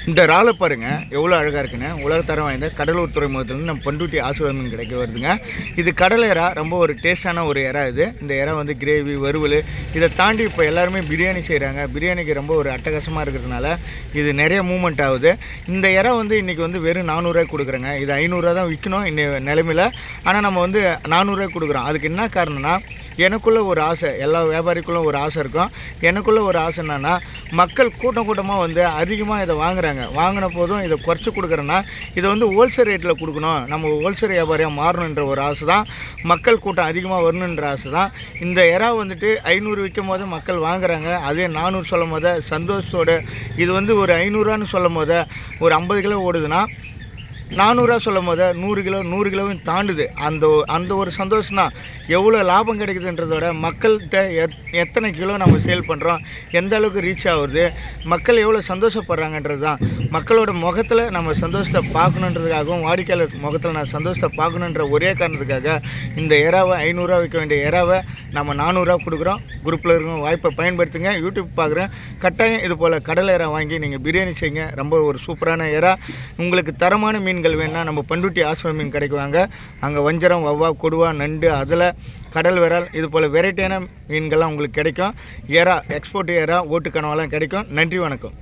இந்த இறாலை பாருங்க எவ்வளோ அழகாக இருக்குன்னு. உலகத்தரம் வாய்ந்த கடலூர் துறைமுகத்துலேருந்து நம்ம பண்ருட்டி ஆசீர்வாதம் மீன் கிடைக்க வருதுங்க. இது கடல் இறா, ரொம்ப ஒரு டேஸ்டான ஒரு இறா இது. இந்த இறா வந்து கிரேவி, வறுவல், இதை தாண்டி இப்போ எல்லாருமே பிரியாணி செய்கிறாங்க. பிரியாணிக்கு ரொம்ப ஒரு அட்டகாசமாக இருக்கிறதுனால இது நிறைய மூவ்மெண்ட் ஆகுது. இந்த இறா வந்து இன்றைக்கி வந்து வெறும் 400 கொடுக்குறேங்க. இது 500 தான் விற்கணும் இன்னைய நிலைமையில். ஆனால் நம்ம வந்து 400 கொடுக்குறோம். அதுக்கு என்ன காரணம்னா, எனக்குள்ள ஒரு ஆசை, எல்லா வியாபாரிக்குள்ளும் ஒரு ஆசை இருக்கும். எனக்குள்ள ஒரு ஆசை என்னன்னா, மக்கள் கூட்டமாக வந்து அதிகமாக இதை வாங்குறாங்க. வாங்கின போதும் இதை குறைச்சி கொடுக்குறேன்னா, இதை வந்து ஹோல்சேல் ரேட்டில் கொடுக்கணும், நம்ம ஹோல்சேல் வியாபாரியாக மாறணுன்ற ஒரு ஆசை தான். மக்கள் கூட்டம் அதிகமாக வரணுன்ற ஆசை தான். இந்த இறா வந்துட்டு 500 விற்கும் போது மக்கள் வாங்குறாங்க. அதே 400 சொல்லும் போது சந்தோஷத்தோடு, இது வந்து ஒரு 500 சொல்லும் போது ஒரு 50 கிலோ ஓடுதுன்னா, 400 சொல்லும் போது 100 கிலோவும் தாண்டுது. அந்த ஒரு சந்தோஷம் தான். எவ்வளோ லாபம் கிடைக்குதுன்றதோட மக்கள்கிட்ட எத்தனை கிலோ நம்ம சேல் பண்ணுறோம், எந்த அளவுக்கு ரீச் ஆகுது, மக்கள் எவ்வளோ சந்தோஷப்படுறாங்கன்றது தான். மக்களோட முகத்தில் நம்ம சந்தோஷத்தை பார்க்கணுன்றதுக்காகவும், வாடிக்கையாளர் முகத்தில் நான் சந்தோஷத்தை பார்க்கணுன்ற ஒரே காரணத்துக்காக இந்த இறாவை 500 விற்க வேண்டிய இறாவை நம்ம 400 கொடுக்குறோம். குரூப்பில் இருக்கும் வாய்ப்பை பயன்படுத்துங்க. யூடியூப் பார்க்குறேன், கட்டாயம் இது போல் கடல் இறா வாங்கி நீங்கள் பிரியாணி செய்யுங்க. ரொம்ப ஒரு சூப்பரான இறா. உங்களுக்கு தரமான மீன்கள் வேணுன்னா நம்ம பண்ருட்டி ஆசீர்வாதம் மீன் கிடைக்குவாங்க. அங்கே வஞ்சரம், வவ்வா, கொடுவா, நண்டு, அதில் கடல் விரல், இது போல் வெரைட்டியான மீன்கள்லாம் உங்களுக்கு கிடைக்கும். எறா, எக்ஸ்போர்ட் எறா, ஓட்டு கனவாலாம் கிடைக்கும். நன்றி, வணக்கம்.